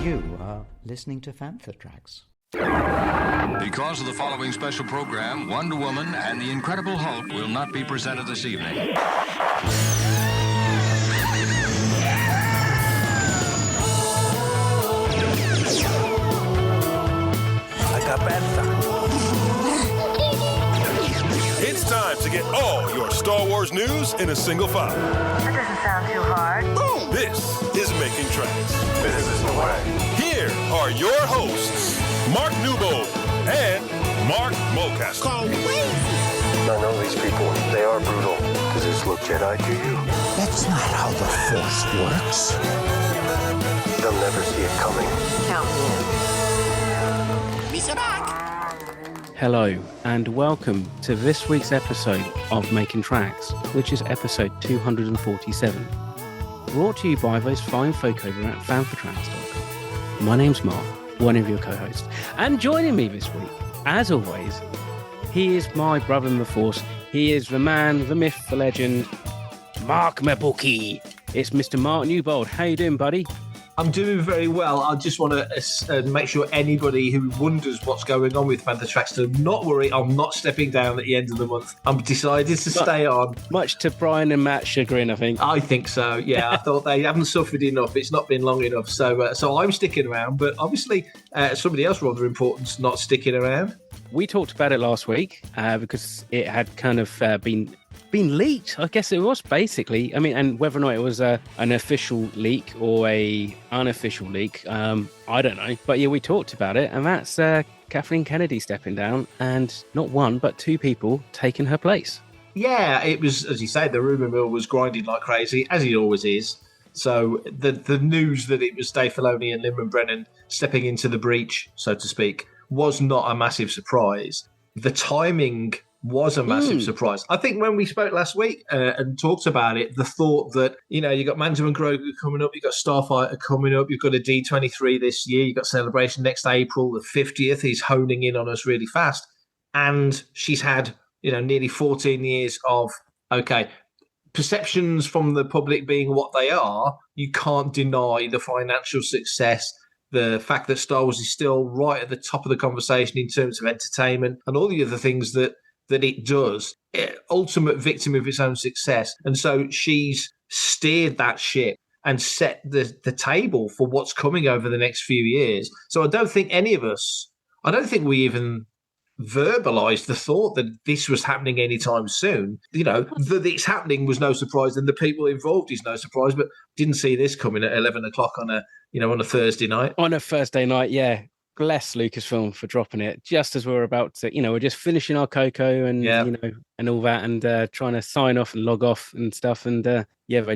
You are listening to Fantha Tracks. Because of the following special program, Wonder Woman and the Incredible Hulk will not be presented this evening. It's time to get all your Star Wars news in a single file. That doesn't sound too hard. Boom! This is Making Tracks. This is the way. Here are your hosts, Mark Newbold and Mark Mulcaster. I know these people. They are brutal. Does this look Jedi to you? That's not how the Force works. They'll never see it coming. Count me in. Hello and welcome to this week's episode of Making Tracks, which is episode 247. Brought to you by those fine folk over at fanthatracks.com. My name's Mark, one of your co-hosts, and joining me this week, as always, he is my brother in the Force. He is the man, the myth, the legend, Mark Mabuki. It's Mr. Mark Newbold. How you doing, buddy? I'm doing very well. I just want to make sure anybody who wonders what's going on with Fantha Tracks to not worry. I'm not stepping down at the end of the month. I'm decided to stay on. Much to Brian and Matt's chagrin, I think. I think so. Yeah, I thought they haven't suffered enough. It's not been long enough. So I'm sticking around. But obviously, somebody else rather important's not sticking around. We talked about it last week because it had kind of been leaked. I guess it was basically. I mean, and whether or not it was an official leak or a unofficial leak, I don't know. But yeah, we talked about it, and that's Kathleen Kennedy stepping down, and not one but two people taking her place. Yeah, it was, as you say, the rumour mill was grinding like crazy, as it always is. So the news that it was Dave Filoni and Lynwen Brennan stepping into the breach, so to speak, was not a massive surprise. The timing was a massive surprise. I think when we spoke last week and talked about it, the thought that, you know, you got Mando and Grogu coming up, you got Starfighter coming up, you've got a D23 this year, you got Celebration next April, the 50th, he's honing in on us really fast. And she's had, you know, nearly 14 years of, okay, perceptions from the public being what they are, you can't deny the financial success, the fact that Star Wars is still right at the top of the conversation in terms of entertainment and all the other things that it does, ultimate victim of its own success. And so she's steered that ship and set the table for what's coming over the next few years. So I don't think we even verbalized the thought that this was happening anytime soon. You know, that it's happening was no surprise, and the people involved is no surprise, but didn't see this coming at 11 o'clock on a Thursday night. On a Thursday night, yeah. Bless Lucasfilm for dropping it just as we were about to, you know, we're just finishing our cocoa and, you know, and all that, and trying to sign off and log off and stuff. And they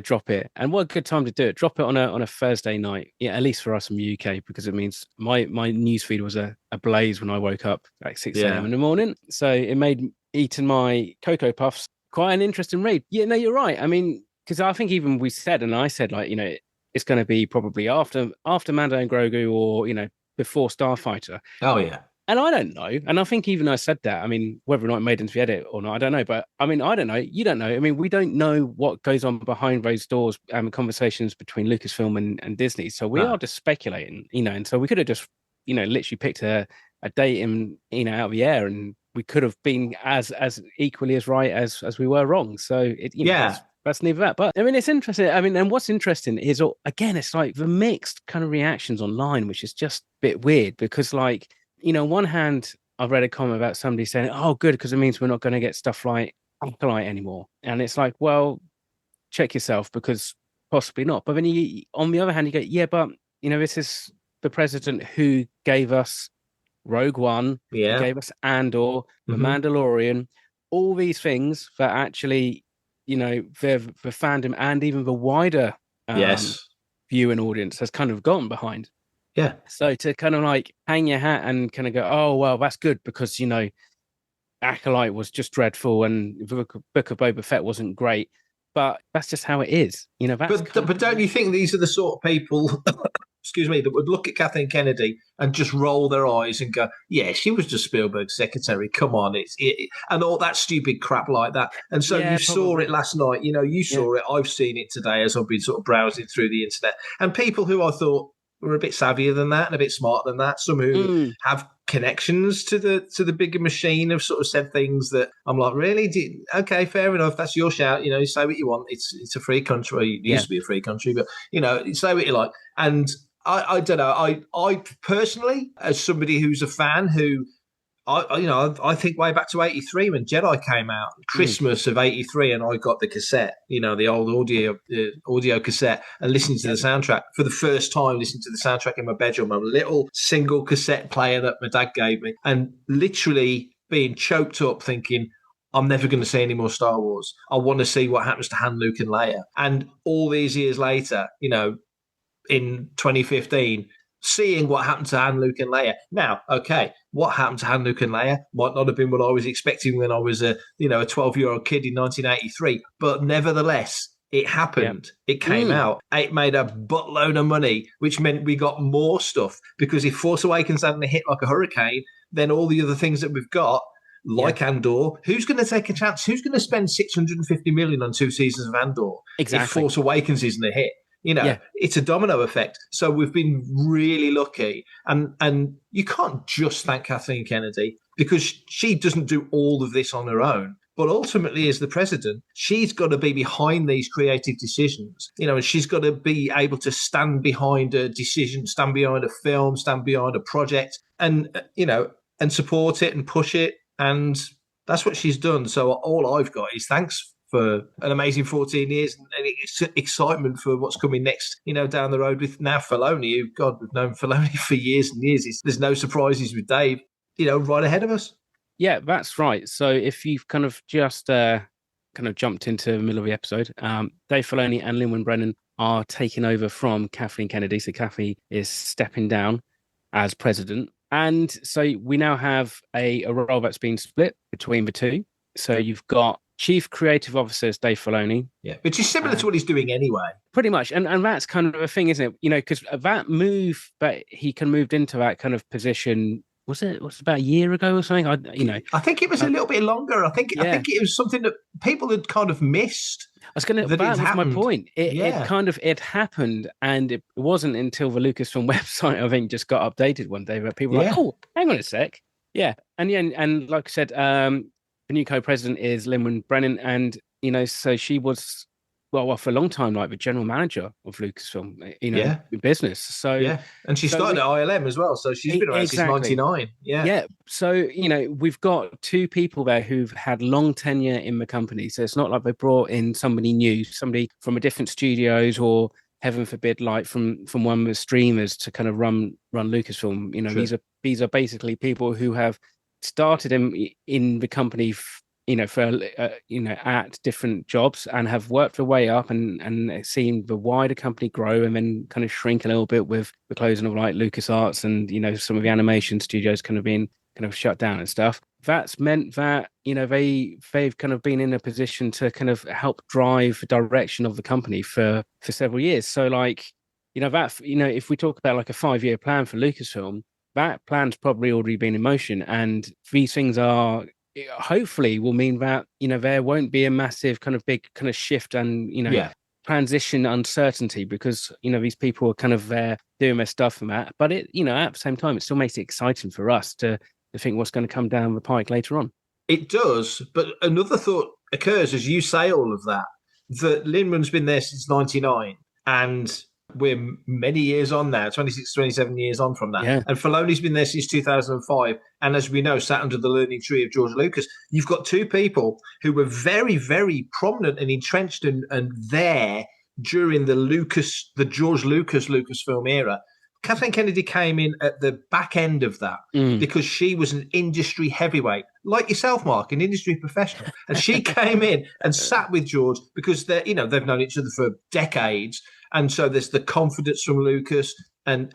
drop it. And what a good time to do it. Drop it on a Thursday night. Yeah, at least for us in the UK, because it means my newsfeed was a blaze when I woke up like 6 a.m. in the morning. So it made eating my Cocoa Puffs quite an interesting read. Yeah, no, you're right. I mean, because I think even I said, like, you know, it's going to be probably after Mando and Grogu, or, you know, before Starfighter. Oh, yeah. And I don't know. And I think even I said that, I mean, whether or not it made into the edit or not, I don't know. But I mean, I don't know. You don't know. I mean, we don't know what goes on behind those doors and conversations between Lucasfilm and Disney. So we are just speculating, you know, and so we could have just, you know, literally picked a date in, you know, out of the air, and we could have been as equally as right as we were wrong. So it, you know, that's neither that. But I mean, it's interesting. I mean, and what's interesting is, again, it's like the mixed kind of reactions online, which is just a bit weird because, like, you know, on one hand, I've read a comment about somebody saying, oh, good, because it means we're not going to get stuff like Acolyte anymore. And it's like, well, check yourself, because possibly not. But then on the other hand, you go, yeah, but, you know, this is the president who gave us Rogue One, gave us Andor, The Mandalorian, all these things that actually, you know, the fandom and even the wider viewing audience has kind of gotten behind. Yeah. So to kind of like hang your hat and kind of go, oh, well, that's good because, you know, Acolyte was just dreadful and the Book of Boba Fett wasn't great. But that's just how it is. You know, but don't you think these are the sort of people, excuse me, that would look at Kathleen Kennedy and just roll their eyes and go, yeah, she was just Spielberg's secretary. Come on. And all that stupid crap like that. And so you saw it last night. You know, you saw it. I've seen it today as I've been sort of browsing through the internet. And people who I thought are a bit savvier than that and a bit smarter than that. Some who have connections to the bigger machine have sort of said things that I'm like, really? Okay, fair enough. That's your shout. You say what you want. It's a free country. It used to be a free country, but say what you like. And I don't know. I personally, as somebody who's a fan who, I think way back to '83 when Jedi came out, Christmas of '83, and I got the cassette, the old audio cassette, and listening to the soundtrack for the first time. Listening to the soundtrack in my bedroom, a little single cassette player that my dad gave me, and literally being choked up, thinking, I'm never going to see any more Star Wars. I want to see what happens to Han, Luke, and Leia. And all these years later, in 2015. Seeing what happened to Han, Luke, and Leia. Now, okay, what happened to Han, Luke, and Leia might not have been what I was expecting when I was a 12-year-old kid in 1983, but nevertheless, it happened. Yeah. It came out. It made a buttload of money, which meant we got more stuff. Because if Force Awakens hadn't hit like a hurricane, then all the other things that we've got, like Andor, who's going to take a chance? Who's going to spend $650 million on 2 seasons of Andor? Exactly. If Force Awakens isn't a hit? It's a domino effect. So we've been really lucky. And you can't just thank Kathleen Kennedy because she doesn't do all of this on her own. But ultimately, as the president, she's got to be behind these creative decisions. And she's got to be able to stand behind a decision, stand behind a film, stand behind a project and support it and push it. And that's what she's done. So all I've got is thanks for an amazing 14 years and excitement for what's coming next, down the road with now Filoni, who, God, we've known Filoni for years and years. There's no surprises with Dave, right ahead of us. Yeah, that's right. So if you've kind of just jumped into the middle of the episode, Dave Filoni and Lynwen Brennan are taking over from Kathleen Kennedy. So Kathy is stepping down as president. And so we now have a role that's been split between the two. So you've got Chief Creative Officer is Dave Filoni. Yeah, which is similar to what he's doing anyway. Pretty much. And that's kind of a thing, isn't it? Because that move that he moved into that kind of position, was it about a year ago or something? I think it was a little bit longer. I think it was something that people had kind of missed. That was my point. It happened, and it wasn't until the Lucasfilm website, I think, just got updated one day where people were like, oh, hang on a sec. Yeah. And like I said, the new co-president is Lynwen Brennan, and so she was for a long time like the general manager of Lucasfilm, in business. So and she started at ILM as well, so she's been around since '99. So we've got two people there who've had long tenure in the company. So it's not like they brought in somebody new, somebody from a different studios, or heaven forbid, like from one of the streamers to kind of run Lucasfilm. Sure. These are basically people who have started in the company, at different jobs and have worked their way up and seen the wider company grow and then kind of shrink a little bit with the closing of like LucasArts and some of the animation studios kind of being kind of shut down and stuff. That's meant that they've kind of been in a position to kind of help drive the direction of the company for several years. So if we talk about like a 5-year plan for Lucasfilm, that plan's probably already been in motion, and these things are hopefully will mean that there won't be a massive kind of big kind of shift and transition uncertainty, because these people are kind of there doing their stuff and that. But it at the same time, it still makes it exciting for us to think what's going to come down the pike later on. It does, but another thought occurs as you say all of that Lynwen's been there since '99, and we're many years on now, 26, 27 years on from that. Yeah. And Filoni's been there since 2005. And as we know, sat under the learning tree of George Lucas. You've got two people who were very, very prominent and entrenched and there during the George Lucas Lucasfilm era. Kathleen Kennedy came in at the back end of that because she was an industry heavyweight, like yourself, Mark, an industry professional. And she came in and sat with George because they've known each other for decades. And so there's the confidence from Lucas and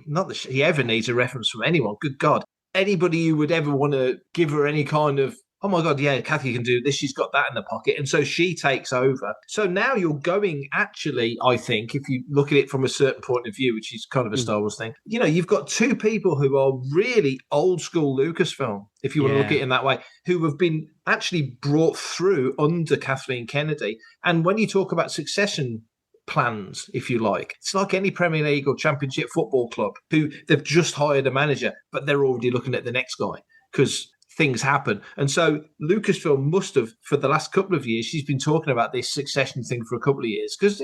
not that he ever needs a reference from anyone. Good God. Anybody you would ever want to give her any kind of, oh my God, yeah, Kathy can do this. She's got that in the pocket. And so she takes over. So now you're going, actually, I think, if you look at it from a certain point of view, which is kind of a Star Wars thing, you've got two people who are really old school Lucasfilm, if you want to look at it in that way, who have been actually brought through under Kathleen Kennedy. And when you talk about succession plans, if you like. It's like any Premier League or Championship football club who they've just hired a manager, but they're already looking at the next guy because things happen. And so Lucasfilm must have, for the last couple of years, she's been talking about this succession thing for a couple of years because,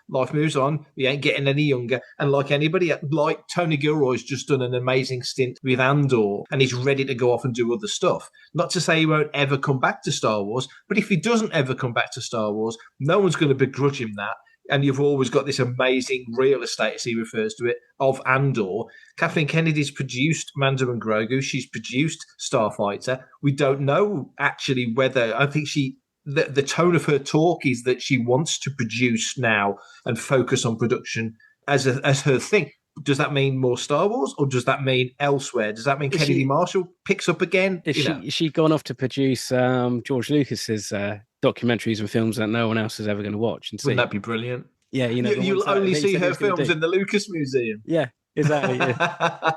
life moves on. We ain't getting any younger. And like anybody, like Tony Gilroy's just done an amazing stint with Andor and he's ready to go off and do other stuff. Not to say he won't ever come back to Star Wars, but if he doesn't ever come back to Star Wars, no one's going to begrudge him that. And you've always got this amazing real estate, as he refers to it, of Andor. Kathleen Kennedy's produced Mando and Grogu. She's produced Starfighter. We don't know actually whether, I think the tone of her talk is that she wants to produce now and focus on production as her thing. Does that mean more Star Wars or does that mean elsewhere? Does that mean Kennedy Marshall picks up again? Is she gone off to produce George Lucas's documentaries and films that no one else is ever going to watch and see? Wouldn't that be brilliant? Yeah, you'll only see her films in the Lucas Museum. Yeah, exactly. Yeah.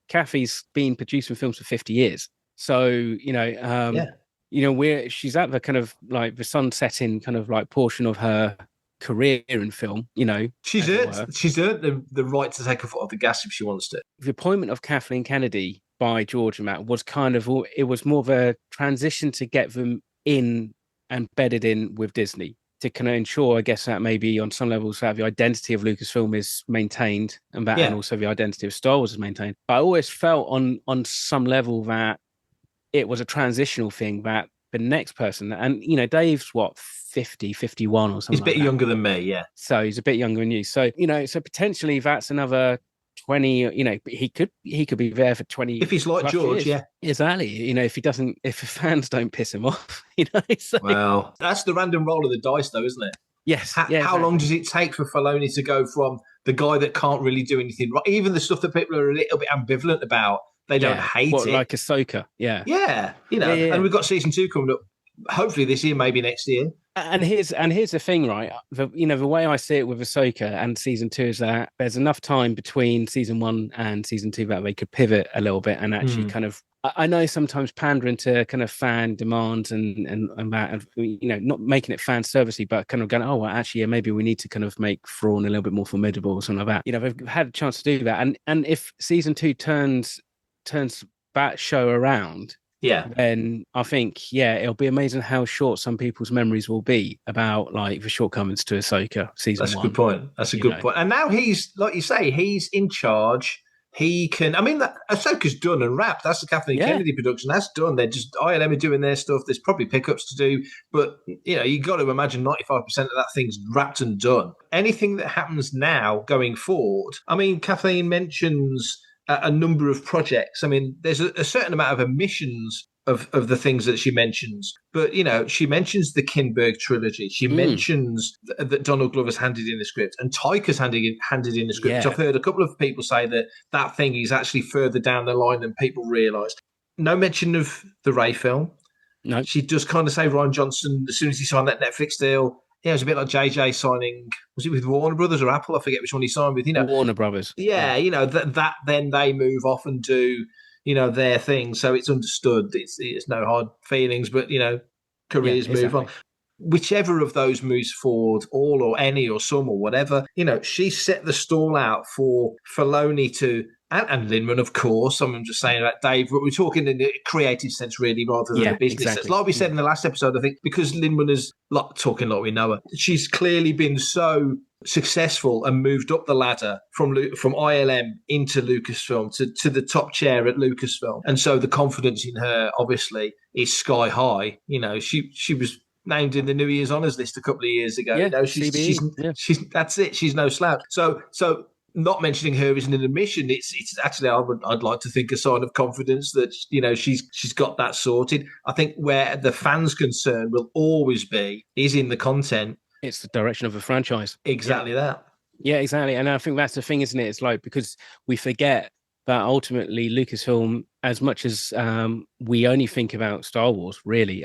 Kathy's been producing films for 50 years. So, she's at the kind of like the sunsetting kind of like portion of her career in film, she's earned the right to take a foot off the gas if she wants to. The appointment of Kathleen Kennedy by George and Matt was it was more of a transition to get them in and bedded in with Disney to kind of ensure, I guess, that maybe on some levels that the identity of Lucasfilm is maintained and also the identity of Star Wars is maintained. But I always felt on some level that it was a transitional thing, that the next person, and Dave's 50, 51 or something. He's a bit younger than me, yeah. So he's a bit younger than you. So, so potentially that's another 20, he could be there for 20. If he's like George, years. Yeah. Exactly. If the fans don't piss him off, So. Well, that's the random roll of the dice though, isn't it? Yes. How long does it take for Filoni to go from the guy that can't really do anything right, even the stuff that people are a little bit ambivalent about, they don't hate it. Like Ahsoka, yeah. Yeah, and we've got season 2 coming up, hopefully this year, maybe next year. And here's the thing, right? The way I see it with Ahsoka and season 2 is that there's enough time between season 1 and season 2 that they could pivot a little bit and actually kind of. I know sometimes pandering to kind of fan demands and that, and, not making it fan servicey, but kind of going, oh, well, actually, maybe we need to kind of make Thrawn a little bit more formidable or something like that. They've had a chance to do that, and if season 2 turns that show around. Yeah. Then I think, it'll be amazing how short some people's memories will be about like the shortcomings to Ahsoka season 1. That's a good point. That's a good point. And now he's, like you say, he's in charge. He can, Ahsoka's done and wrapped. That's the Kathleen Kennedy production. That's done. They're just, ILM are doing their stuff. There's probably pickups to do. But, you got to imagine 95% of that thing's wrapped and done. Anything that happens now going forward, Kathleen mentions a number of projects. There's a certain amount of omissions of the things that she mentions. But, she mentions the Kinberg trilogy. She mentions that Donald Glover's handed in the script and Taika's handed in the script. Yeah. I've heard a couple of people say that thing is actually further down the line than people realise. No mention of the Rey film. No. She does kind of say Rian Johnson, as soon as he signed that Netflix deal, it was a bit like JJ signing, was it with Warner Brothers or Apple? I forget which one he signed with, Warner Brothers. Yeah, that then they move off and do, their thing. So it's understood. It's no hard feelings, but, careers move on. Whichever of those moves forward, all or any or some or whatever, she set the stall out for Filoni to, and Lynwen, of course. I'm just saying about Dave, but we're talking in a creative sense, really, rather than a business sense. Like we said in the last episode, I think, because Lynwen is talking like we know her, she's clearly been so successful and moved up the ladder from ILM into Lucasfilm to the top chair at Lucasfilm. And so the confidence in her, obviously, is sky high. She was named in the New Year's Honours list a couple of years ago. Yeah, she's that's it. She's no slouch. So not mentioning her isn't an admission. It's actually, I'd like to think, a sign of confidence that she's got that sorted. I think where the fans' concern will always be is in the content. It's the direction of a franchise. Exactly that. Yeah, exactly. And I think that's the thing, isn't it? It's like, because we forget that ultimately Lucasfilm, as much as we only think about Star Wars, really,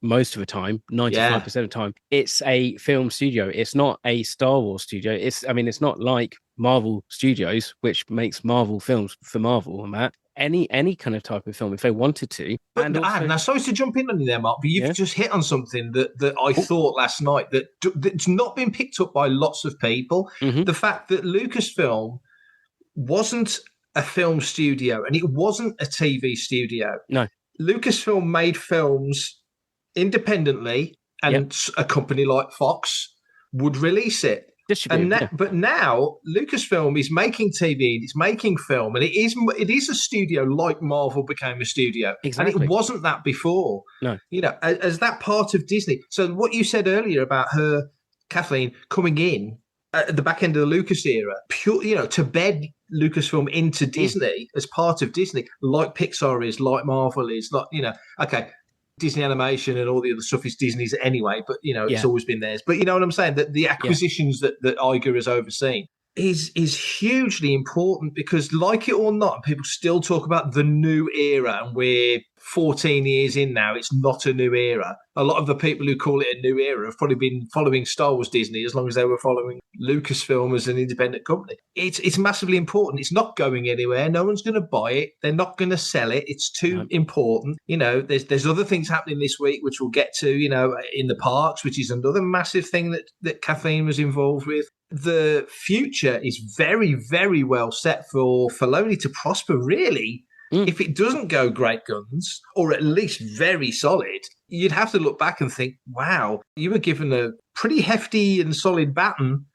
most of the time, 95% of the time, it's a film studio. It's not a Star Wars studio. It's not like Marvel Studios, which makes Marvel films for Marvel and that. any kind of type of film if they wanted to. But And also, now, sorry to jump in on you there, Mark, but you've just hit on something that I thought last night that's not been picked up by lots of people. The fact that Lucasfilm wasn't a film studio and it wasn't a TV studio. No. Lucasfilm made films independently, and a company like Fox would release it. But now Lucasfilm is making TV, it's making film, and it is a studio like Marvel became a studio. Exactly. And it wasn't that before. No. You know, as that part of Disney. So what you said earlier about her, Kathleen, coming in at the back end of the Lucas era, to bed Lucasfilm into Disney as part of Disney, like Pixar is, like Marvel is, like, okay, Disney Animation and all the other stuff is Disney's anyway, but it's always been theirs. But you know what I'm saying? That the acquisitions that Iger has overseen is hugely important, because, like it or not, people still talk about the new era, and we're 14 years in now. It's not a new era. A lot of the people who call it a new era have probably been following Star Wars Disney as long as they were following Lucasfilm as an independent company. It's massively important. It's not going anywhere. No one's going to buy it. They're not going to sell it. It's too important. There's other things happening this week, which we'll get to, in the parks, which is another massive thing that Kathleen was involved with. The future is very, very well set for Filoni to prosper, really. If it doesn't go great guns, or at least very solid, you'd have to look back and think, wow, you were given a pretty hefty and solid baton.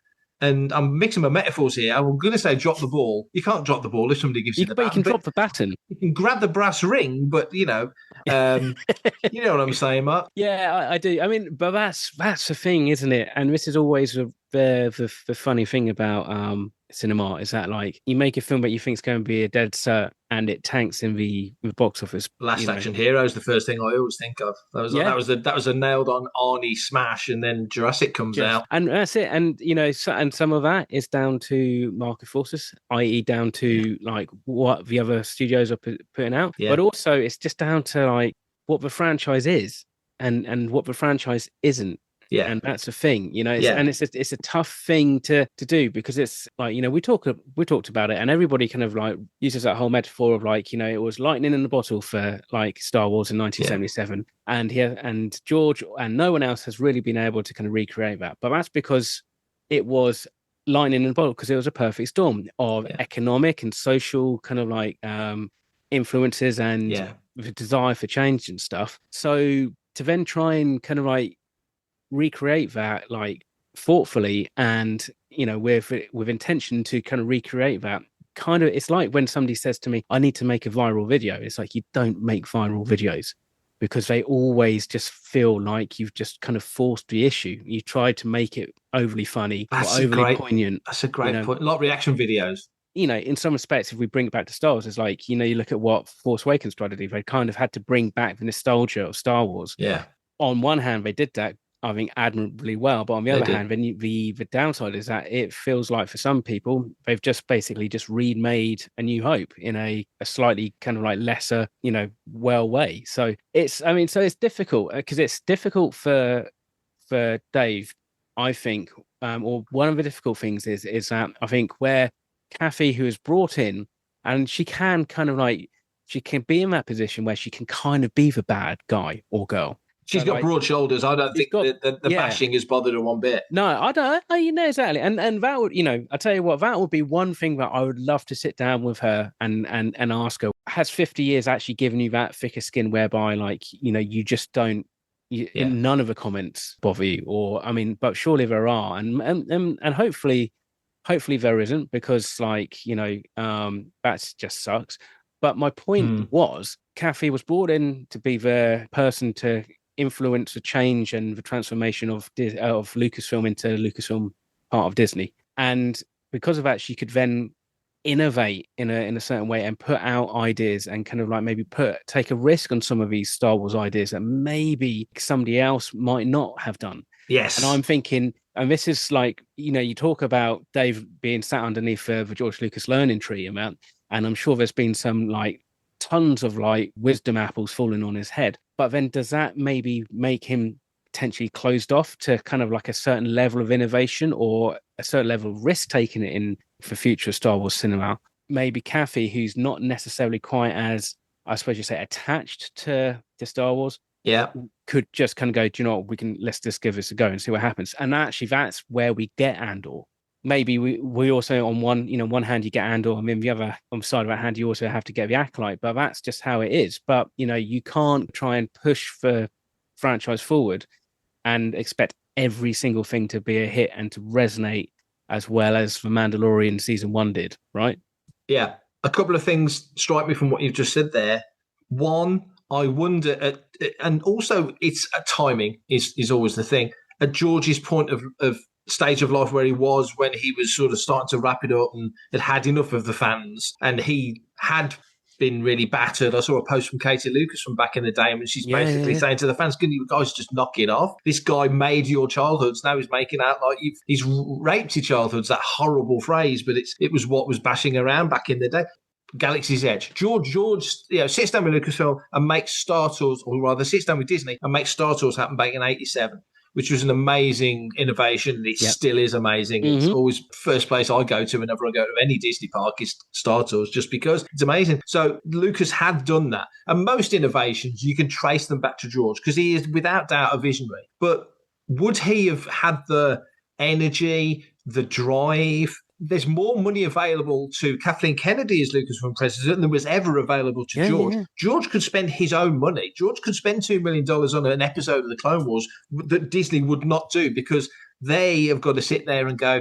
And I'm mixing my metaphors here. I'm going to say drop the ball. You can't drop the ball if somebody gives you the baton. But you can drop the baton. You can grab the brass ring, but, you know what I'm saying, Mark? Yeah, I do. I mean, but that's the thing, isn't it? And this is always the funny thing about cinema, is that, like, you make a film that you think is going to be a dead cert and it tanks in the box office. Last Action Hero is the first thing I always think of. That was a nailed on Arnie smash, and then Jurassic comes out, and that's it. And and some of that is down to market forces, i.e., down to like what the other studios are putting out, but also it's just down to like what the franchise is and what the franchise isn't. Yeah, and that's the thing, and it's a tough thing to do, because it's like, we talked about it, and everybody kind of like uses that whole metaphor of like, it was lightning in the bottle for like Star Wars in 1977, and George and no one else has really been able to kind of recreate that. But that's because it was lightning in the bottle, because it was a perfect storm of economic and social kind of like influences and the desire for change and stuff. So to then try and kind of like recreate that like thoughtfully and with intention to kind of recreate that, kind of, it's like when somebody says to me, I need to make a viral video. It's like, you don't make viral videos, because they always just feel like you've just kind of forced the issue. You tried to make it overly funny or overly poignant. That's a great point. A lot of reaction videos. In some respects, if we bring it back to Star Wars, it's like, you look at what Force Awakens tried to do. They kind of had to bring back the nostalgia of Star Wars. Yeah. On one hand, they did that, I think, admirably well, but on the other hand, the downside is that it feels like for some people they've just basically just remade A New Hope in a slightly kind of like lesser, well way. So it's difficult, because it's difficult for Dave, I think, or one of the difficult things is that I think where Kathy, who is brought in, and she can kind of like, she can be in that position where she can kind of be the bad guy or girl. She's got broad shoulders. I don't think the bashing has bothered her one bit. No, I don't. Exactly. And that would, I tell you what, that would be one thing that I would love to sit down with her and ask her. Has 50 years actually given you that thicker skin whereby, like, you just don't, none of the comments bother you? Or, I mean, but surely there are. And hopefully there isn't, because, like, that just sucks. But my point was, Kathy was brought in to be the person to influence the change and the transformation of Lucasfilm into Lucasfilm part of Disney, and because of that, she could then innovate in a certain way and put out ideas and kind of like maybe take a risk on some of these Star Wars ideas that maybe somebody else might not have done. Yes, and I'm thinking, and this is like, you talk about Dave being sat underneath the George Lucas learning tree amount, and I'm sure there's been some like tons of like wisdom apples falling on his head. But then does that maybe make him potentially closed off to kind of like a certain level of innovation or a certain level of risk taking it in for future Star Wars cinema? maybe Kathy, who's not necessarily quite as, I suppose you say, attached to Star Wars, could just kind of go, do you know what, let's just give this a go and see what happens. And actually, that's where we get Andor. Maybe we also on one hand you get Andor, and then the other on the side of that hand you also have to get the Acolyte. But that's just how it is. But you can't try and push the franchise forward and expect every single thing to be a hit and to resonate as well as The Mandalorian season 1 did, right? Yeah. A couple of things strike me from what you've just said there. One, I wonder, and also it's timing is always the thing. At George's point of stage of life where he was when he was sort of starting to wrap it up and had enough of the fans, and he had been really battered. I saw a post from Katie Lucas from back in the day, and she's basically saying to the fans, can you guys just knock it off? This guy made your childhoods. Now he's making out like he's raped your childhoods. That horrible phrase, but it was what was bashing around back in the day. Galaxy's Edge. George, sits down with Lucasfilm and makes Star Tours, or rather sits down with Disney and makes Star Tours happen back in 87. Which was an amazing innovation, and it still is amazing. It's always first place I go to whenever I go to any Disney park is Star Tours, just because it's amazing. So Lucas had done that. And most innovations, you can trace them back to George, because he is without doubt a visionary. But would he have had the energy, the drive? There's more money available to Kathleen Kennedy as Lucasfilm president than was ever available to George. Yeah. George could spend his own money. George could spend $2 million on an episode of the Clone Wars that Disney would not do, because they have got to sit there and go,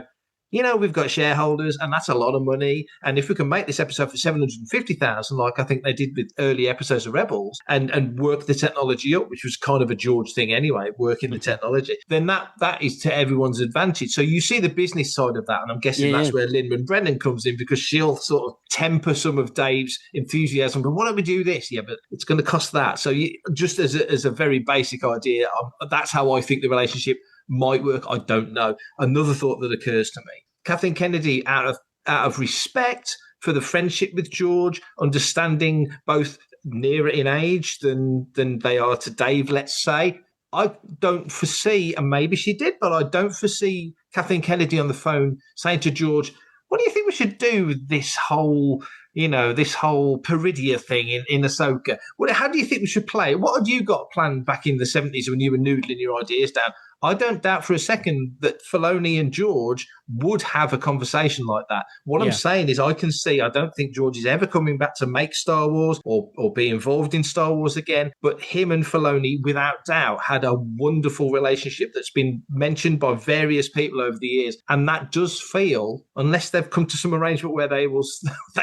we've got shareholders, and that's a lot of money. And if we can make this episode for $750,000, like I think they did with early episodes of Rebels, and work the technology up, which was kind of a George thing anyway, working the technology, then that is to everyone's advantage. So you see the business side of that, and I'm guessing that's where Lynwen Brennan comes in, because she'll sort of temper some of Dave's enthusiasm. But why don't we do this? Yeah, but it's going to cost that. So just as a very basic idea, that's how I think the relationship might work. I don't know. Another thought that occurs to me: Kathleen Kennedy, out of respect for the friendship with George, understanding both nearer in age than they are to Dave, let's say, I don't foresee, and maybe she did, but I don't foresee Kathleen Kennedy on the phone saying to George, what do you think we should do with this whole Peridia thing in Ahsoka? How do you think we should play it? What had you got planned back in the 70s when you were noodling your ideas down? I don't doubt for a second that Filoni and George would have a conversation like that. What I'm saying is I don't think George is ever coming back to make Star Wars or be involved in Star Wars again. But him and Filoni, without doubt, had a wonderful relationship that's been mentioned by various people over the years. And that does feel, unless they've come to some arrangement where they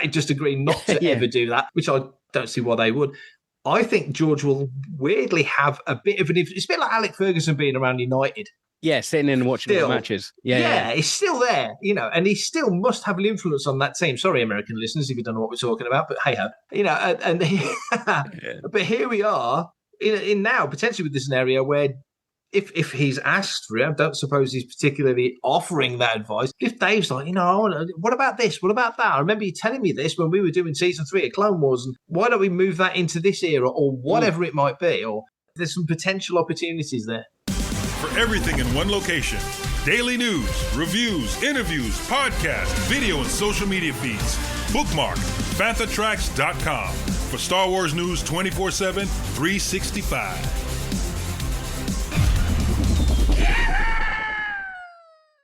just agree not to ever do that, which I don't see why they would. I think George will weirdly have a bit of it's a bit like Alec Ferguson being around United. Yeah, sitting in and watching the matches. Yeah, he's still there, and he still must have an influence on that team. Sorry, American listeners, if you don't know what we're talking about, but hey-ho. But here we are in now, potentially with this scenario where if he's asked for it, I don't suppose he's particularly offering that advice. If Dave's like, what about this? What about that? I remember you telling me this when we were doing season 3 of Clone Wars, and why don't we move that into this era, or whatever it might be? Or there's some potential opportunities there. For everything in one location, daily news, reviews, interviews, podcasts, video, and social media feeds, bookmark FanthaTracks.com for Star Wars news 24/7, 365.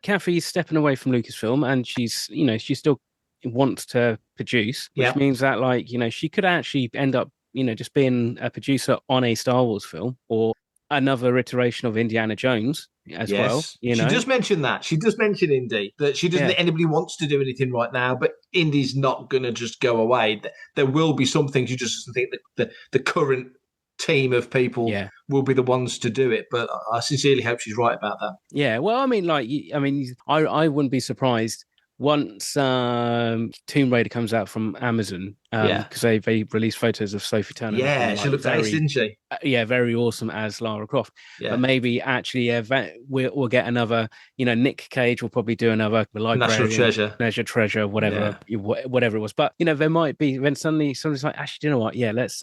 Kathy's stepping away from Lucasfilm, and she's still wants to produce, which means that she could actually end up, just being a producer on a Star Wars film or another iteration of Indiana Jones as well. She does mention that. She does mention Indy, that she doesn't think anybody wants to do anything right now, but Indy's not going to just go away. There will be some things. You just think that the current team of people will be the ones to do it, but I sincerely hope she's right about that. Yeah, well, I wouldn't be surprised once Tomb Raider comes out from Amazon, because they released photos of Sophie Turner. Yeah, she looked ace, didn't she? Very awesome as Lara Croft. But maybe actually we'll get another, Nick Cage will probably do another National Treasure, whatever it was. But, there might be, when suddenly somebody's like, actually, do you know what? Yeah, let's...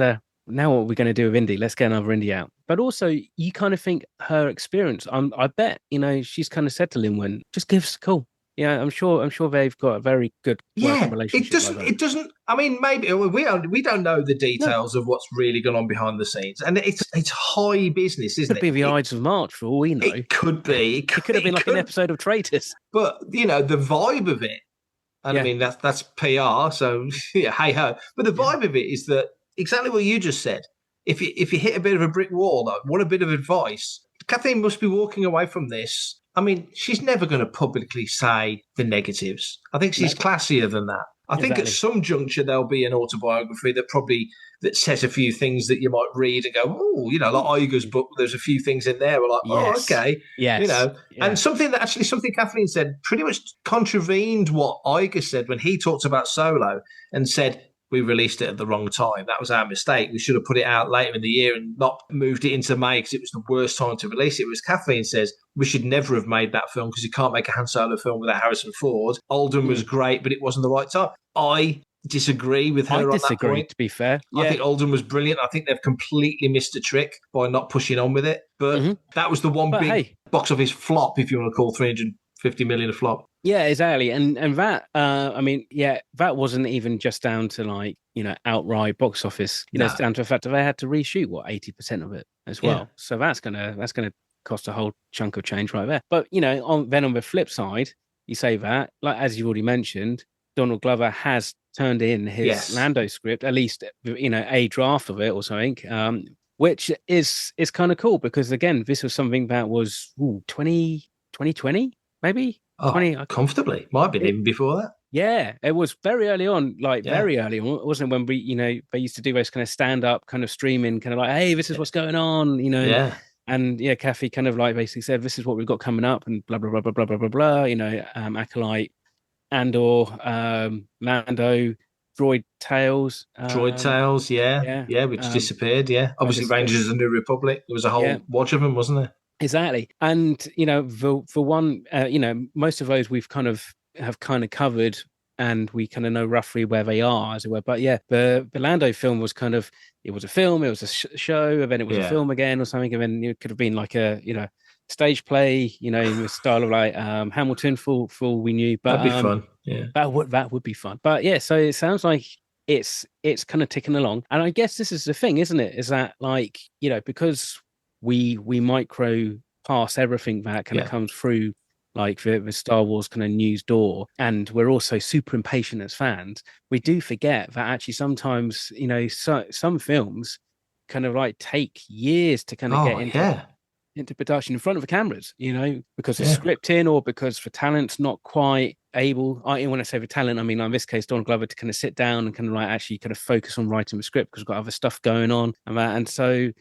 now what we're going to do with Indy? Let's get another Indy out. But also, you kind of think her experience, I bet, she's kind of said to Lynwen, just give us a call. Yeah, I'm sure they've got a very good working relationship. It doesn't. I mean, maybe we don't know the details of what's really gone on behind the scenes, and it's high business, isn't it? Could be the Ides of March for all we know. It could be. It could have been like an episode of Traitors. But the vibe of it, and I mean that's PR. So yeah, hey ho. But the vibe of it is that exactly what you just said. If you hit a bit of a brick wall, though, what a bit of advice. Kathleen must be walking away from this. I mean, she's never going to publicly say the negatives. I think she's classier than that. I think at some juncture there'll be an autobiography that says a few things that you might read and go, oh, like Iger's book. There's a few things in there. We're like, oh, okay, and something Kathleen said pretty much contravened what Iger said when he talked about Solo and said, we released it at the wrong time. That was our mistake. We should have put it out later in the year and not moved it into May because it was the worst time to release it. Whereas Kathleen says, we should never have made that film because you can't make a Han Solo film without Harrison Ford. Alden was great, but it wasn't the right time. I disagree with her on that point. To be fair. Yeah. I think Alden was brilliant. I think they've completely missed a trick by not pushing on with it. But that was the one big box office flop, if you want to call 350 million a flop. Yeah, exactly. And that, that wasn't even just down to outright box office. It's down to the fact that they had to reshoot 80% of it as well. Yeah. So that's gonna cost a whole chunk of change right there. But on the flip side, you say that, like as you've already mentioned, Donald Glover has turned in his Lando script, at least a draft of it or something. Which is kind of cool because again, this was something that was 2020 maybe. Comfortably. Might have been even before that. Yeah, it was very early on, very early on, wasn't it? When we, they used to do those kind of stand-up kind of streaming, kind of like, hey, this is what's going on, Yeah. And Kathy kind of basically said, this is what we've got coming up and blah, blah, blah, blah, blah, blah, blah, blah, Acolyte, Andor, Mando, Droid Tales. Which disappeared, Obviously, Rangers of the New Republic. There was a whole watch of them, wasn't there? Exactly. And, for one, most of those we've kind of covered and we kind of know roughly where they are, as it were. But the Lando film was kind of, it was a film, it was a show, and then it was a film again or something. And then it could have been like a, stage play, in the style of like Hamilton for all we knew. But that'd be fun. Yeah. That would be fun. But so it sounds like it's kind of ticking along. And I guess this is the thing, isn't it? Is that because we micro pass everything that kind of comes through like the Star Wars kind of news door, and we're also super impatient as fans. We do forget that actually sometimes some films kind of take years to kind of get into production in front of the cameras, because of scripting or because the talent's not quite able. When I say the talent, I mean in this case Donald Glover to kind of sit down and kind of actually kind of focus on writing the script because we've got other stuff going on and that. And so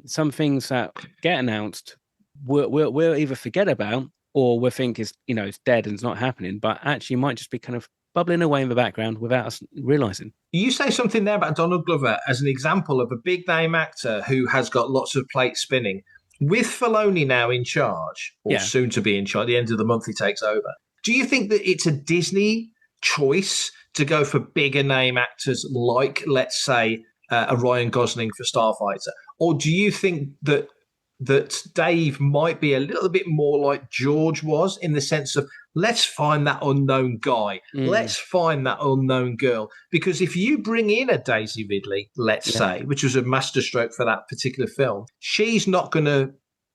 some things that get announced we'll either forget about or we'll think is it's dead and it's not happening, but actually might just be kind of bubbling away in the background without us realizing. You say something there about Donald Glover as an example of a big name actor who has got lots of plates spinning. With Filoni now in charge, or soon to be in charge, at the end of the month he takes over. Do you think that it's a Disney choice to go for bigger name actors like, let's say, a Ryan Gosling for Starfighter? Or do you think that Dave might be a little bit more like George was in the sense of, let's find that unknown guy. Let's find that unknown girl. Because if you bring in a Daisy Ridley, let's say, which was a masterstroke for that particular film, she's not going to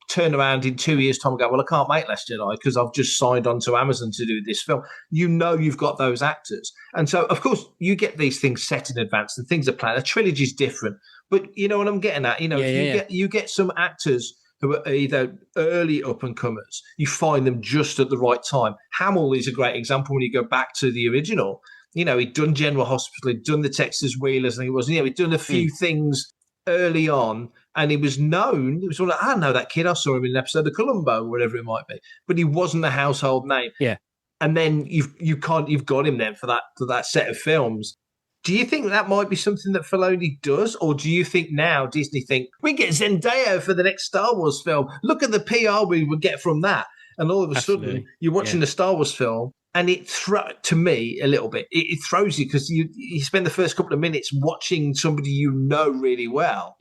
turn around in 2 years' time and go, well, I can't make Last Jedi because I've just signed on to Amazon to do this film. You've got those actors. And so, of course, you get these things set in advance and things are planned. A trilogy's different. But you know what I'm getting at? You get some actors who are either early up-and-comers, you find them just at the right time. Hamill is a great example when you go back to the original. He'd done General Hospital, he'd done the Texas Wheelers, and he'd done a few things early on, and he was known. It was all like, I know that kid, I saw him in an episode of Columbo, or whatever it might be. But he wasn't a household name. Yeah. And then you've got him then for that set of films. Do you think that might be something that Filoni does? Or do you think now Disney think, we get Zendaya for the next Star Wars film. Look at the PR we would get from that. And all of a sudden, you're watching a Star Wars film, and to me, a little bit, it throws you because you spend the first couple of minutes watching somebody really well.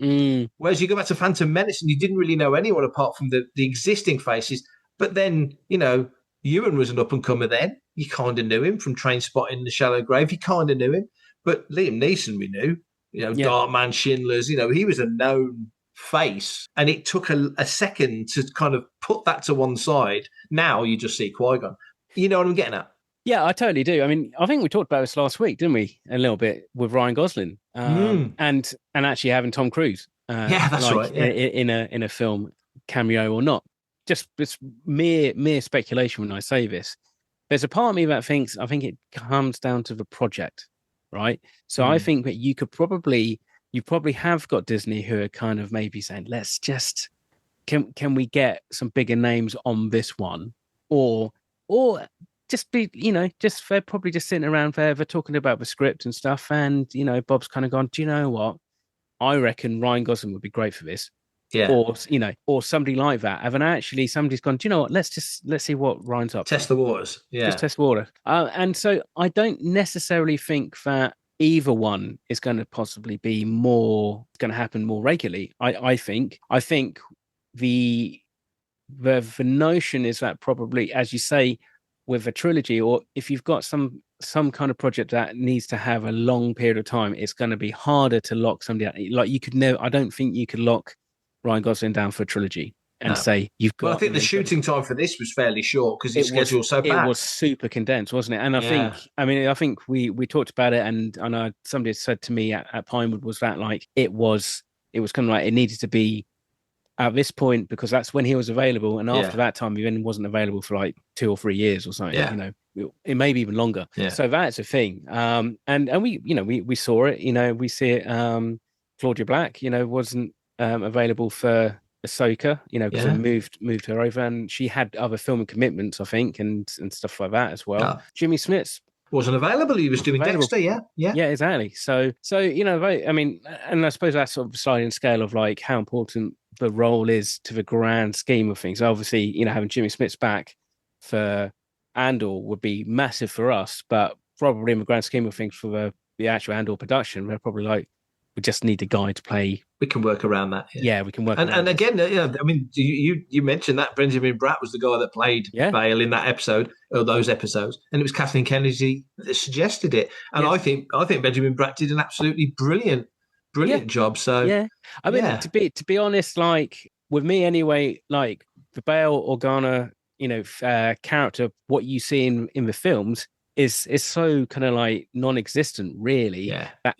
Whereas you go back to Phantom Menace and you didn't really know anyone apart from the existing faces. But then, you Ewan was an up-and-comer then. You kind of knew him from Trainspotting, The Shallow Grave. You kind of knew him. But Liam Neeson we knew. Darkman, Schindler's, he was a known face. And it took a second to kind of put that to one side. Now you just see Qui-Gon. You know what I'm getting at? Yeah, I totally do. I mean, I think we talked about this last week, didn't we? A little bit with Ryan Gosling and actually having Tom Cruise. That's right. Yeah. In a film, cameo or not. Just it's mere speculation when I say this. There's a part of me that thinks I think it comes down to the project, right? So I think that you probably have got Disney who are kind of maybe saying, let's just can we get some bigger names on this one, or just be they're probably just sitting around there, they're talking about the script and stuff, and Bob's kind of gone, do you know what? I reckon Ryan Gosling would be great for this. Yeah. Or somebody like that. And then actually somebody's gone, do you know what? Let's see what Ryan's up. Test the waters. Yeah. Just test the water. And so I don't necessarily think that either one is going to possibly be going to happen more regularly. I think the notion is that probably, as you say, with a trilogy, or if you've got some kind of project that needs to have a long period of time, it's going to be harder to lock somebody out. Like you could never, I don't think you could lock Ryan Gosling down for a trilogy and say you've got. Well, I think the shooting time for this was fairly short because his schedule was so bad. It was super condensed, wasn't it? And I think we talked about it, and I know somebody said to me at Pinewood was that like it was kind of like it needed to be at this point because that's when he was available, and after that time he then wasn't available for like 2 or 3 years or something. Yeah. It may be even longer. Yeah. So that's a thing. And we saw it. We see it. Claudia Black, wasn't available for Ahsoka, because they moved her over, and she had other filming commitments, I think, and stuff like that as well. Yeah. Jimmy Smits wasn't available. He was doing Dexter, yeah, exactly. So I mean, and I suppose that's sort of a sliding scale of like how important the role is to the grand scheme of things. Obviously, having Jimmy Smits back for Andor would be massive for us, but probably in the grand scheme of things for the actual Andor production, they're probably like, we just need a guy to play. We can work around that. Yeah, we can work. And again, I mean, you mentioned that Benjamin Bratt was the guy that played Bale in that episode or those episodes, and it was Kathleen Kennedy that suggested it. And I think Benjamin Bratt did an absolutely brilliant job. So I mean, to be honest, like with me anyway, like the Bale Organa, character, what you see in the films is so kind of like non-existent, really.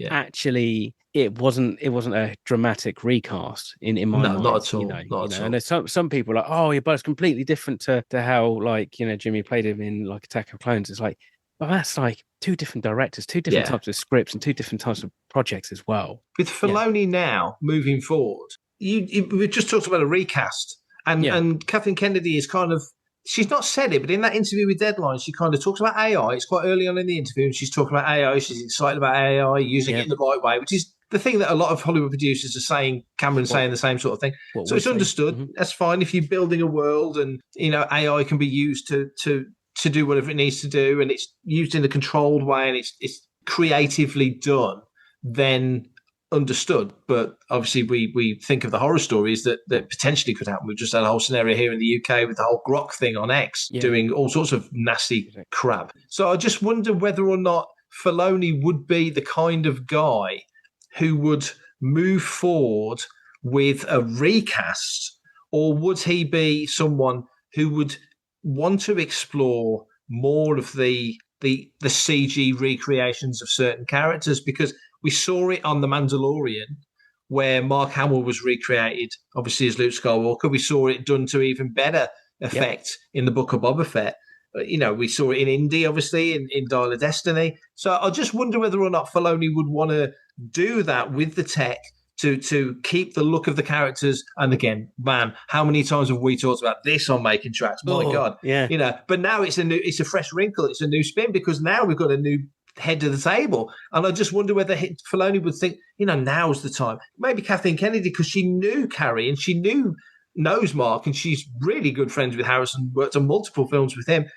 Actually. It wasn't a dramatic recast in my mind. Not at all. Not at all. And there's some people are like, oh, but it's completely different to how like Jimmy played him in like Attack of Clones. It's like, well, that's like 2 different directors, 2 different types of scripts, and 2 different types of projects as well. With Filoni now moving forward, we just talked about a recast, and Kathleen Kennedy is kind of. She's not said it, but in that interview with Deadline, she kind of talks about AI. It's quite early on in the interview, and she's talking about AI. She's excited about AI, using it in the right way, which is the thing that a lot of Hollywood producers are saying. Cameron's saying the same sort of thing. So it's understood. Mm-hmm. That's fine if you're building a world, and AI can be used to do whatever it needs to do, and it's used in a controlled way, and it's creatively done. Then understood. But obviously we think of the horror stories that potentially could happen. We've just had a whole scenario here in the UK with the whole Grok thing on X doing all sorts of nasty crap. So I just wonder whether or not Filoni would be the kind of guy who would move forward with a recast, or would he be someone who would want to explore more of the CG recreations of certain characters? Because we saw it on The Mandalorian, where Mark Hamill was recreated, obviously, as Luke Skywalker. We saw it done to even better effect in the Book of Boba Fett. We saw it in Indy, obviously, in Dial of Destiny. So I just wonder whether or not Filoni would want to do that with the tech to keep the look of the characters. And again, man, how many times have we talked about this on Making Tracks? My God. Yeah. But now it's a fresh wrinkle. It's a new spin, because now we've got a new head to the table. And I just wonder whether Filoni would think, now's the time. Maybe Kathleen Kennedy, because she knew Carrie and she knows Mark, and she's really good friends with Harrison, worked on multiple films with him.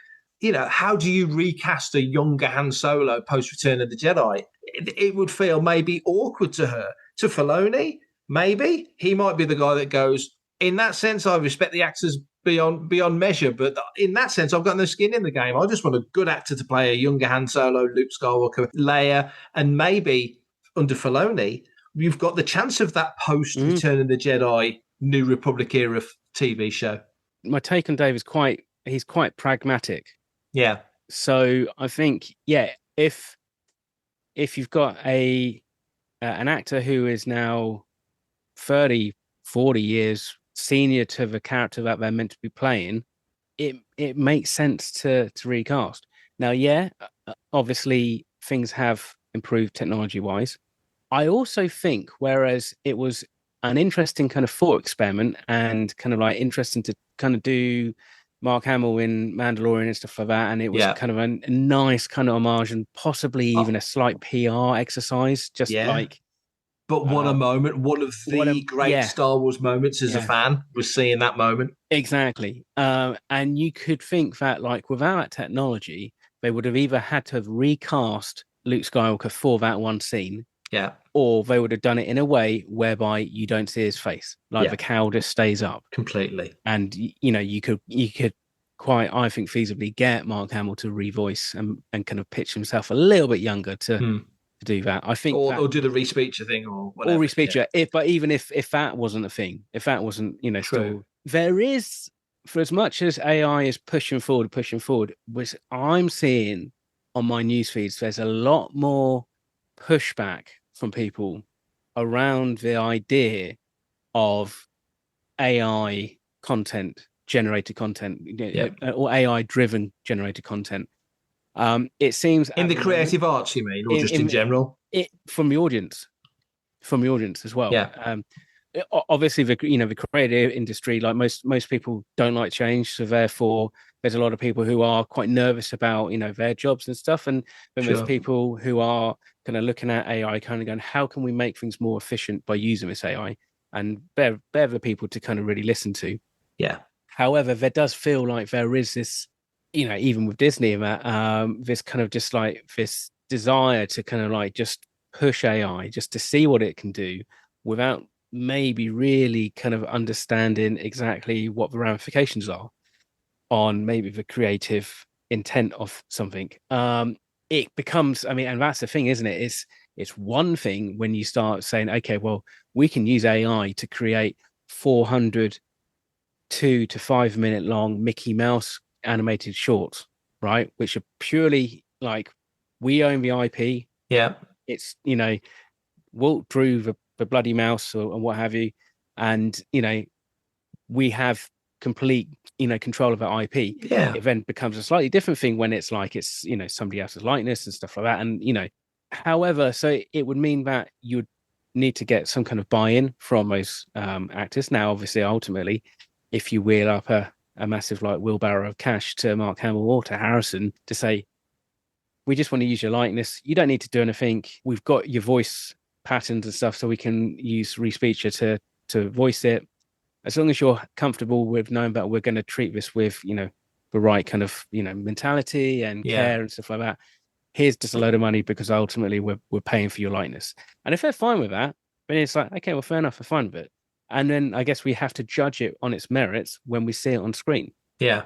How do you recast a younger Han Solo post Return of the Jedi? It would feel maybe awkward to her. To Filoni, maybe he might be the guy that goes, in that sense, I respect the actor's beyond measure. But in that sense, I've got no skin in the game. I just want a good actor to play a younger Han Solo, Luke Skywalker, Leia, and maybe under Filoni, you've got the chance of that post Return of the Jedi, New Republic era TV show. My take on Dave is he's quite pragmatic. Yeah. So I think, if you've got an actor who is now 30, 40 years senior to the character that they're meant to be playing, it makes sense to recast. Now, obviously things have improved technology-wise. I also think, whereas it was an interesting kind of thought experiment and kind of like interesting to kind of do Mark Hamill in Mandalorian and stuff like that, and it was kind of a nice kind of homage and possibly even a slight PR exercise, But what a moment. One of the great Star Wars moments as a fan was seeing that moment. Exactly. And you could think that, like, without that technology, they would have either had to have recast Luke Skywalker for that one scene. Yeah. Or they would have done it in a way whereby you don't see his face. Like the cowl just stays up. Completely. And, you could quite, I think, feasibly get Mark Hamill to revoice and kind of pitch himself a little bit younger to do that. I think, or do the re-speecher thing, or whatever. Or re-speecher. But even if that wasn't a thing, if that wasn't, still, there is, for as much as AI is pushing forward, which I'm seeing on my news feeds, there's a lot more pushback from people around the idea of AI content, generated content, or AI driven generated content. It seems in the creative arts, you mean, or just in general? From the audience as well. Yeah. Obviously, the creative industry, like most people, don't like change, so therefore there's a lot of people who are quite nervous about their jobs and stuff, and then there's people who are kind of looking at AI, kind of going, how can we make things more efficient by using this AI? And they're the people to kind of really listen to. Yeah. However, there does feel like there is this, even with Disney, this kind of just like this desire to kind of like just push AI just to see what it can do without maybe really kind of understanding exactly what the ramifications are on maybe the creative intent of something. It becomes, and that's the thing, isn't it? It's one thing when you start saying, okay, well, we can use AI to create 400 2 to 5 minute long Mickey Mouse animated shorts, right? Which are purely like, we own the IP. Yeah. It's, Walt drew the bloody mouse or what have you. And, we have complete, control of our IP. Yeah. It then becomes a slightly different thing when it's like, it's, somebody else's likeness and stuff like that. And, however, so it would mean that you would need to get some kind of buy-in from those actors. Now, obviously, ultimately, if you wheel up a massive like wheelbarrow of cash to Mark Hamill or to Harrison to say, we just want to use your likeness, you don't need to do anything. We've got your voice patterns and stuff, so we can use re-speecher to voice it. As long as you're comfortable with knowing that we're going to treat this with, the right kind of, mentality and care and stuff like that. Here's just a load of money because ultimately we're paying for your likeness. And if they're fine with that, then it's like, okay, well, fair enough, we're fine with it. And then I guess we have to judge it on its merits when we see it on screen. Yeah.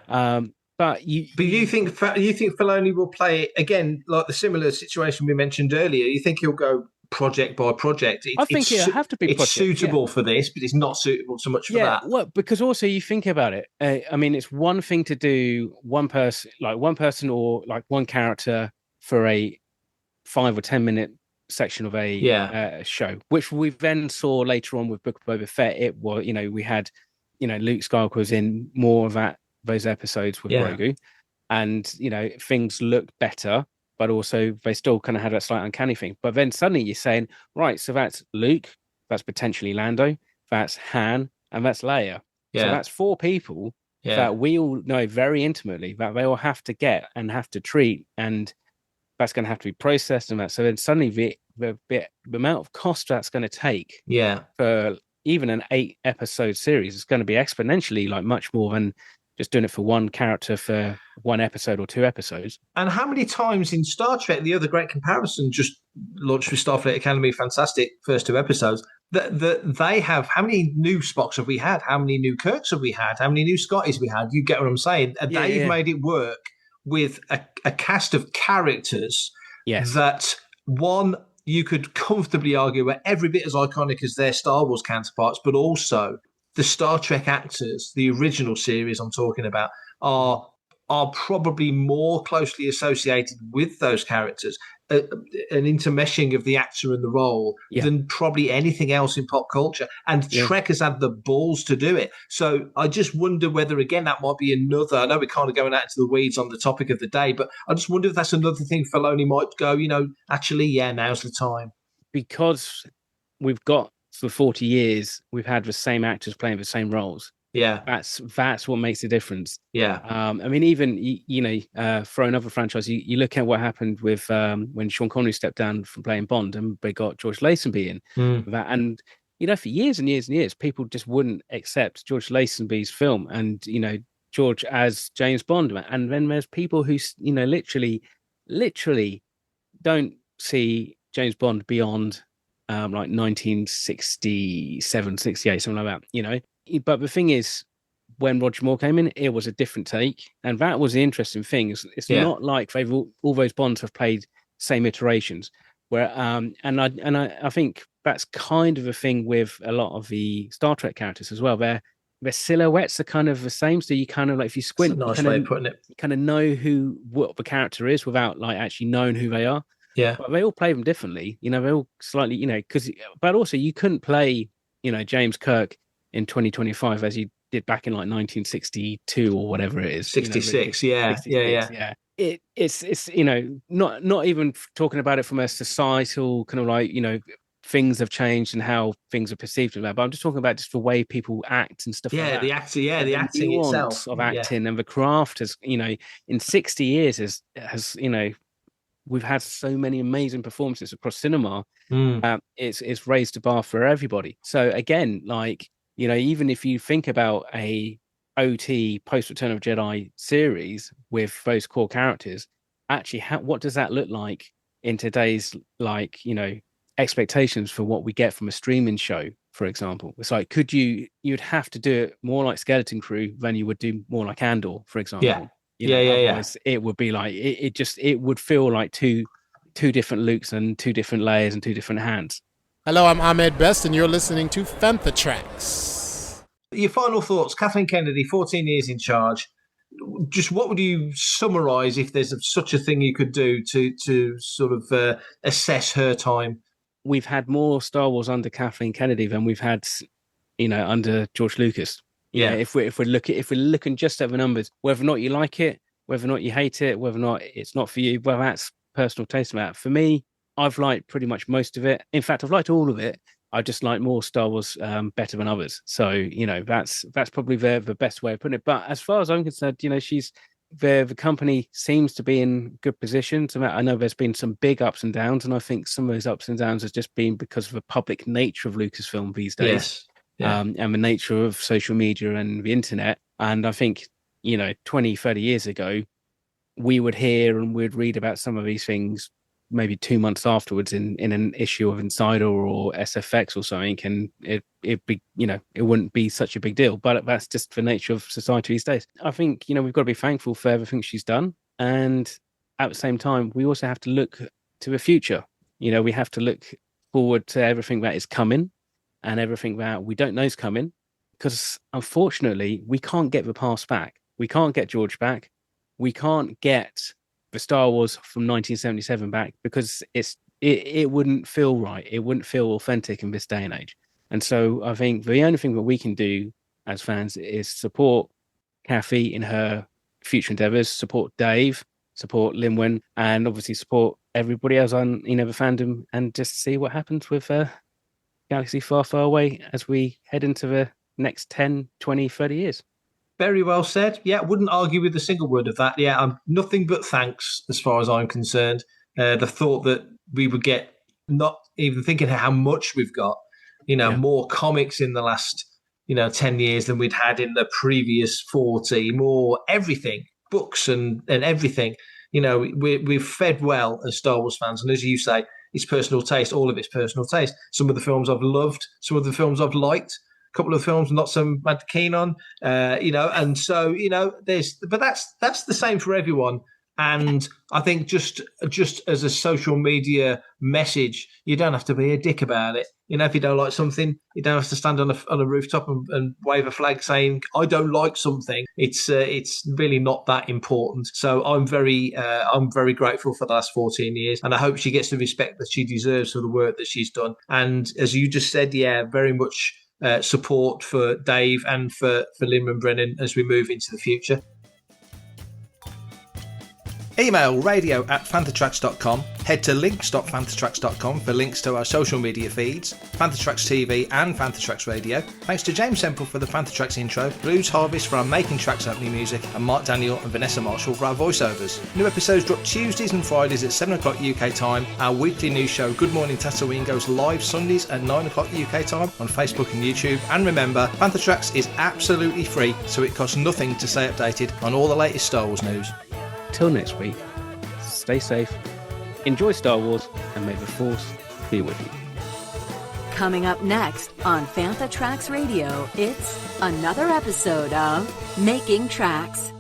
But you think Filoni will play it again, like the similar situation we mentioned earlier? You think he'll go project by project? I think it'll have to be. It's suitable for this, but it's not suitable so much for that. Well, because also you think about it. It's one thing to do one person or like one character for a 5 or 10 minute section of a show, which we then saw later on with Book of Boba Fett. It was, we had, Luke Skywalker was in more of those episodes with Grogu, and things looked better, but also they still kind of had that slight uncanny thing. But then suddenly you're saying, right, so that's Luke, that's potentially Lando, that's Han, and that's Leia. So that's 4 people that we all know very intimately that they all have to get and have to treat, and that's going to have to be processed and that. So then suddenly the amount of cost that's going to take for even an 8 episode series is going to be exponentially like much more than just doing it for one character for 1 episode or 2 episodes. And how many times in Star Trek, the other great comparison just launched with Starfleet Academy, fantastic first 2 episodes, they have, how many new Spocks have we had? How many new Kirks have we had? How many new Scotties we had? You get what I'm saying? They've made it work with a cast of characters that, one, you could comfortably argue are every bit as iconic as their Star Wars counterparts, but also the Star Trek actors, the original series I'm talking about, are probably more closely associated with those characters, an intermeshing of the actor and the role than probably anything else in pop culture. And Trek has had the balls to do it. So I just wonder whether, again, that might be another, I know we're kind of going out into the weeds on the topic of the day, but I just wonder if that's another thing Filoni might go, actually, now's the time. Because we've got, for 40 years, we've had the same actors playing the same roles. Yeah, that's what makes the difference. Yeah, I mean, even for another franchise, you look at what happened with when Sean Connery stepped down from playing Bond, and they got George Lazenby in that, and for years and years and years, people just wouldn't accept George Lazenby's film, and George as James Bond, and then there's people who literally don't see James Bond beyond like 1967, 68, something like that, But the thing is, when Roger Moore came in, it was a different take, and that was the interesting thing. It's not like they've all those Bonds have played same iterations. Where and I think that's kind of a thing with a lot of the Star Trek characters as well. Their silhouettes are kind of the same, so you kind of like, if you squint, that's a nice way of putting it. You kind of know what the character is without like actually knowing who they are. Yeah, but they all play them differently. They all slightly, but also you couldn't play, James Kirk in 2025 as you did back in like 1962 or whatever it is. 66, 66, yeah. It's not even talking about it from a societal kind of like, things have changed and how things are perceived and that, but I'm just talking about just the way people act and stuff like that. The acting itself of acting and the craft has, in 60 years has we've had so many amazing performances across cinema. It's raised the bar for everybody. So again, like, even if you think about a OT post Return of Jedi series with those core characters, actually, what does that look like in today's, like, expectations for what we get from a streaming show, for example? It's like, you'd have to do it more like Skeleton Crew than you would do more like Andor, for example. It would be like, it would feel like two different Lukes and two different layers and two different hands. Hello, I'm Ahmed Best, and you're listening to Fantha Tracks. Your final thoughts, Kathleen Kennedy, 14 years in charge. Just what would you summarise if there's such a thing you could do to sort of assess her time? We've had more Star Wars under Kathleen Kennedy than we've had, under George Lucas. If we're looking just at the numbers, whether or not you like it, whether or not you hate it, whether or not it's not for you, well, that's personal taste of that. For me, I've liked pretty much most of it. In fact, I've liked all of it. I just like more Star Wars better than others. So, that's probably the best way of putting it. But as far as I'm concerned, she's the company seems to be in good position. So I know there's been some big ups and downs, and I think some of those ups and downs has just been because of the public nature of Lucasfilm these days. Yes. Yeah. And the nature of social media and the internet. And I think, 20, 30 years ago, we would hear and we'd read about some of these things maybe 2 months afterwards in an issue of Insider or SFX or something, and it'd be, it wouldn't be such a big deal. But that's just the nature of society these days. I think, we've got to be thankful for everything she's done, and at the same time, we also have to look to the future. We have to look forward to everything that is coming and everything that we don't know is coming, because unfortunately, we can't get the past back. We can't get George back. We can't get the Star Wars from 1977 back, because it wouldn't feel right. It wouldn't feel authentic in this day and age. And so I think the only thing that we can do as fans is support Kathy in her future endeavors, support Dave, support Lynwen, and obviously support everybody else on the fandom, and just see what happens with Galaxy Far, Far Away as we head into the next 10, 20, 30 years. Very well said. Yeah, wouldn't argue with a single word of that. Yeah, I'm nothing but thanks as far as I'm concerned. The thought that we would get, not even thinking how much we've got, more comics in the last, 10 years than we'd had in the previous 40, more everything, books and everything. We've fed well as Star Wars fans. And as you say, it's personal taste. All of it's personal taste. Some of the films I've loved, some of the films I've liked. Couple of films not so mad keen on, and so but that's the same for everyone. And I think just as a social media message, you don't have to be a dick about it. If you don't like something, you don't have to stand on a rooftop and wave a flag saying I don't like something. It's really not that important. So I'm very grateful for the last 14 years, and I hope she gets the respect that she deserves for the work that she's done. And as you just said, very much. Support for Dave and for Lynwen Brennan as we move into the future. Email radio@fanthatracks.com. Head to links.fanthatracks.com for links to our social media feeds, Fantha Tracks TV and Fantha Tracks Radio. Thanks to James Semple for the Fantha Tracks intro, Blues Harvest for our Making Tracks opening music, and Mark Daniel and Vanessa Marshall for our voiceovers. New episodes drop Tuesdays and Fridays at 7 o'clock UK time. Our weekly news show, Good Morning Tatooine, goes live Sundays at 9 o'clock UK time on Facebook and YouTube. And remember, Fantha Tracks is absolutely free, so it costs nothing to stay updated on all the latest Star Wars news. Till next week, stay safe, enjoy Star Wars, and may the Force be with you. Coming up next on Fantha Tracks Radio, it's another episode of Making Tracks.